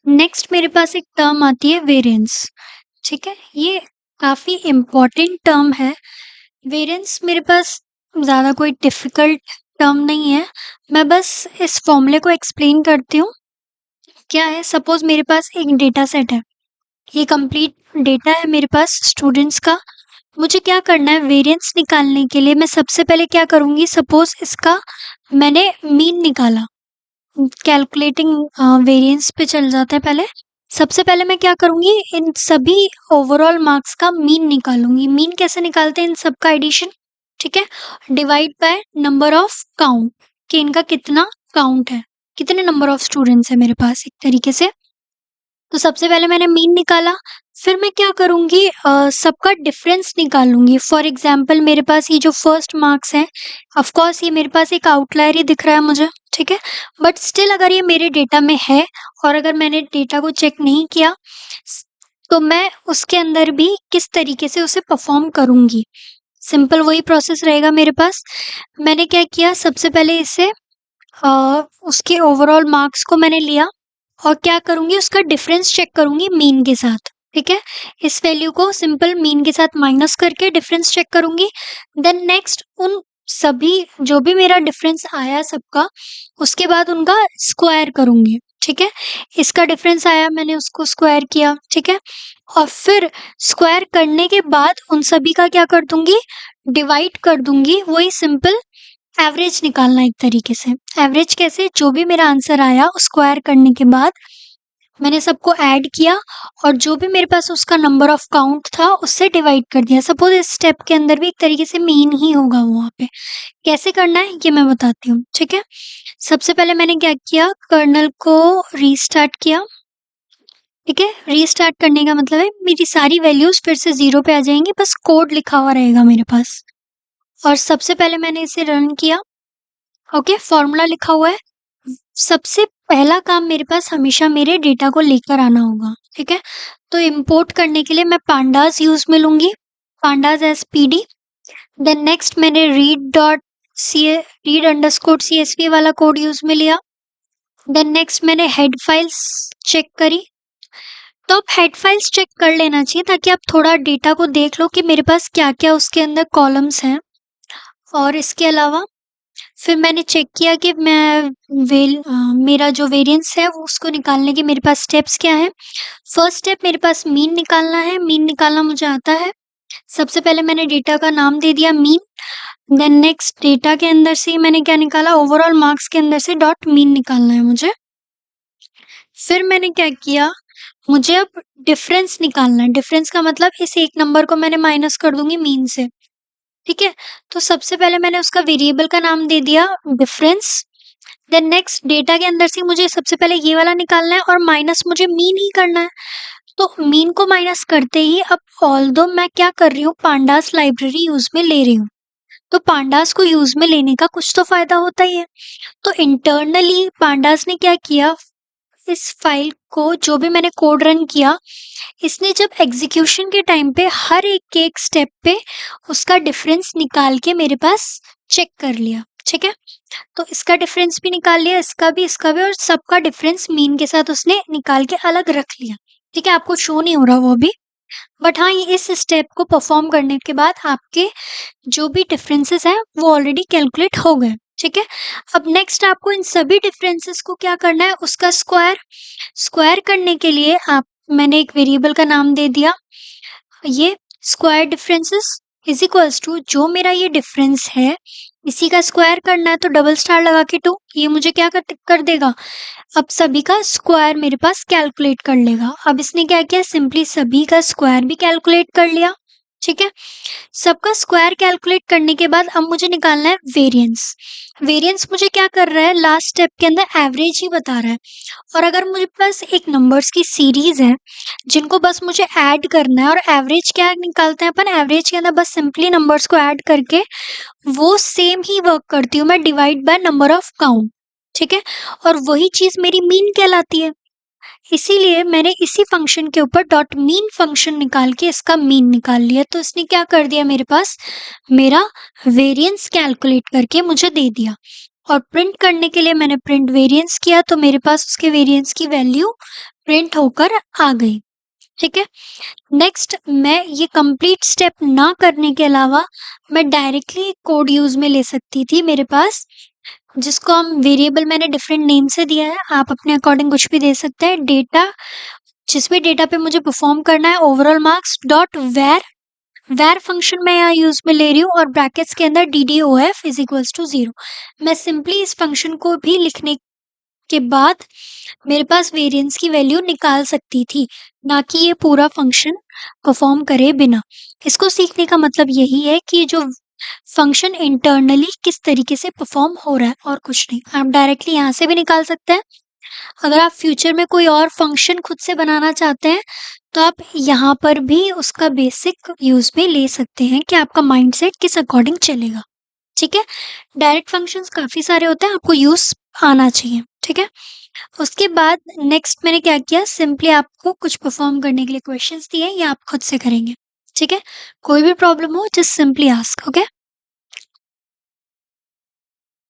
Next मेरे पास एक term आती है वेरिएंस। ठीक है, ये काफी इम्पोर्टेंट टर्म है। वेरिएंस मेरे पास ज्यादा कोई डिफिकल्ट टर्म नहीं है। मैं बस इस फॉर्मूले को एक्सप्लेन करती हूँ। क्या है, सपोज मेरे पास एक डेटा सेट है, ये कंप्लीट डेटा है मेरे पास स्टूडेंट्स का। मुझे क्या करना है, वेरिएंस निकालने के लिए मैं सबसे पहले क्या करूंगी, सपोज इसका मैंने मीन निकाला। कैलकुलेटिंग वेरिएंस पे चल जाते हैं पहले। सबसे पहले मैं क्या करूंगी, इन सभी ओवरऑल मार्क्स का मीन निकालूंगी। मीन कैसे निकालते हैं, इन सब का एडिशन। ठीक है, divide by number of count, कि इनका कितना काउंट है, कितने नंबर ऑफ स्टूडेंट्स है मेरे पास, एक तरीके से। तो सबसे पहले मैंने मीन निकाला। फिर मैं क्या करूंगी, सबका डिफरेंस निकालूंगी। फॉर एग्जाम्पल मेरे पास ये जो फर्स्ट मार्क्स हैं, ऑफ कोर्स ये मेरे पास एक आउटलायर ही दिख रहा है मुझे, ठीक है, बट स्टिल अगर ये मेरे डेटा में है और अगर मैंने डेटा को चेक नहीं किया तो मैं उसके अंदर भी किस तरीके से उसे परफॉर्म करूंगी। सिंपल वही प्रोसेस रहेगा मेरे पास। मैंने क्या किया, सबसे पहले इसे उसके ओवरऑल मार्क्स को मैंने लिया और क्या करूंगी, उसका डिफरेंस चेक करूंगी मीन के साथ। ठीक है, इस वैल्यू को सिंपल मीन के साथ माइनस करके डिफरेंस चेक करूंगी। देन नेक्स्ट उन सभी जो भी मेरा डिफरेंस आया सबका, उसके बाद उनका स्क्वायर करूंगी। ठीक है, इसका डिफरेंस आया, मैंने उसको स्क्वायर किया। ठीक है, और फिर स्क्वायर करने के बाद उन सभी का क्या कर दूंगी, डिवाइड कर दूंगी। वही सिंपल एवरेज निकालना एक तरीके से। एवरेज कैसे, जो भी मेरा आंसर आया स्क्वायर करने के बाद मैंने सबको ऐड किया और जो भी मेरे पास उसका नंबर ऑफ काउंट था उससे डिवाइड कर दिया। सपोज इस स्टेप के अंदर भी एक तरीके से मीन ही होगा वहां पे। कैसे करना है ये मैं बताती हूँ। ठीक है, सबसे पहले मैंने क्या किया, कर्नल को रीस्टार्ट किया। ठीक है, रीस्टार्ट करने का मतलब है मेरी सारी वैल्यूज फिर से 0 पे आ जाएंगी, बस कोड लिखा हुआ रहेगा मेरे पास। और सबसे पहले मैंने इसे रन किया। ओके, फॉर्मूला लिखा हुआ है। सबसे पहला काम मेरे पास हमेशा मेरे डेटा को लेकर आना होगा। ठीक है, तो इंपोर्ट करने के लिए मैं पांडास यूज में लूंगी, pandas as P D. Then next मैंने रीड अंडरस्कोर CSV वाला कोड यूज में लिया। देन नेक्स्ट मैंने हेड फाइल्स चेक करी। तो आप हेड फाइल्स चेक कर लेना चाहिए ताकि आप थोड़ा डेटा को देख लो कि मेरे पास क्या क्या उसके अंदर कॉलम्स हैं। और इसके अलावा फिर मैंने चेक किया कि मेरा जो वेरिएंस है वो उसको निकालने के मेरे पास स्टेप्स क्या है। फर्स्ट स्टेप मेरे पास मीन निकालना है। मीन निकालना मुझे आता है। सबसे पहले मैंने डेटा का नाम दे दिया मीन। देन नेक्स्ट डेटा के अंदर से मैंने क्या निकाला, ओवरऑल मार्क्स के अंदर से डॉट मीन निकालना है मुझे। फिर मैंने क्या किया, मुझे अब डिफरेंस निकालना है। डिफरेंस का मतलब इस एक नंबर को मैंने माइनस कर दूंगी मीन से। ठीक है, तो सबसे पहले मैंने उसका वेरिएबल का नाम दे दिया डिफरेंस। देन नेक्स्ट डेटा के अंदर से मुझे सबसे पहले ये वाला निकालना है और माइनस मुझे मीन ही करना है। तो मीन को माइनस करते ही अब ऑल्दो मैं क्या कर रही हूँ, पांडास लाइब्रेरी यूज में ले रही हूँ, तो पांडास को यूज में लेने का कुछ तो फायदा होता ही है। तो इंटरनली पांडास ने क्या किया, इस फाइल को जो भी मैंने कोड रन किया, इसने जब एग्जीक्यूशन के टाइम पे हर एक स्टेप पे उसका डिफरेंस निकाल के मेरे पास चेक कर लिया। ठीक है, तो इसका डिफरेंस भी निकाल लिया, इसका भी और सबका डिफरेंस मीन के साथ उसने निकाल के अलग रख लिया। ठीक है, आपको शो नहीं हो रहा वो भी, बट हाँ ये इस स्टेप को परफॉर्म करने के बाद आपके जो भी डिफरेंसेस हैं वो ऑलरेडी कैलकुलेट हो गए। ठीक है, अब नेक्स्ट आपको इन सभी डिफरेंसेस को क्या करना है, उसका स्क्वायर। स्क्वायर करने के लिए आप मैंने एक वेरिएबल का नाम दे दिया, ये square differences is equals to जो मेरा ये डिफरेंस है इसी का स्क्वायर करना है, तो डबल स्टार लगा के 2, ये मुझे क्या कर देगा, अब सभी का स्क्वायर मेरे पास कैलकुलेट कर लेगा। अब इसने क्या किया, सिंपली सभी का स्क्वायर भी कैलकुलेट कर लिया। ठीक है, सबका स्क्वायर कैलकुलेट करने के बाद अब मुझे निकालना है वेरिएंस। वेरिएंस मुझे क्या कर रहा है, लास्ट स्टेप के अंदर एवरेज ही बता रहा है। और अगर मुझे पास एक नंबर्स की सीरीज है जिनको बस मुझे ऐड करना है, और एवरेज क्या निकालते हैं अपन, एवरेज के अंदर बस सिंपली नंबर्स को ऐड करके वो सेम ही वर्क करती हूँ मैं, divide by number of count. ठीक है, और वही चीज मेरी मीन कहलाती है। इसीलिए मैंने इसी फंक्शन के ऊपर डॉट मीन फंक्शन निकाल के इसका मीन निकाल लिया। तो इसने क्या कर दिया, मेरे पास मेरा वेरिएंस कैलकुलेट करके मुझे दे दिया। और प्रिंट करने के लिए मैंने प्रिंट वेरिएंस किया तो मेरे पास उसके वेरिएंस की वैल्यू प्रिंट होकर आ गई। ठीक है। नेक्स्ट मैं ये कंप्लीट स्टेप ना करने के अलावा मैं डायरेक्टली कोड यूज में ले सकती थी मेरे पास, जिसको हम वेरिएबल मैंने डिफरेंट नेम से दिया है, आप अपने अकॉर्डिंग कुछ भी दे सकते हैं। डेटा, जिस भी डेटा पे मुझे परफॉर्म करना है, ओवरऑल मार्क्स डॉट वैर फंक्शन मैं यहाँ यूज में ले रही हूँ और ब्रैकेट्स के अंदर DDOF इज इक्वल्स टू 0। मैं सिंपली इस फंक्शन को भी लिखने के बाद मेरे पास वेरिएंस की वैल्यू निकाल सकती थी, ना कि ये पूरा फंक्शन परफॉर्म करे बिना। इसको सीखने का मतलब यही है कि जो फंक्शन इंटरनली किस तरीके से परफॉर्म हो रहा है और कुछ नहीं। आप डायरेक्टली यहाँ से भी निकाल सकते हैं। अगर आप फ्यूचर में कोई और फंक्शन खुद से बनाना चाहते हैं तो आप यहाँ पर भी उसका बेसिक यूज में ले सकते हैं कि आपका माइंडसेट किस अकॉर्डिंग चलेगा। ठीक है। डायरेक्ट फंक्शंस काफी सारे होते हैं, आपको यूज आना चाहिए। ठीक है। उसके बाद नेक्स्ट मैंने क्या किया, सिंपली आपको कुछ परफॉर्म करने के लिए क्वेश्चंस दिए, ये आप खुद से करेंगे। ठीक है। कोई भी प्रॉब्लम हो जस्ट सिंपली आस्क। ओके।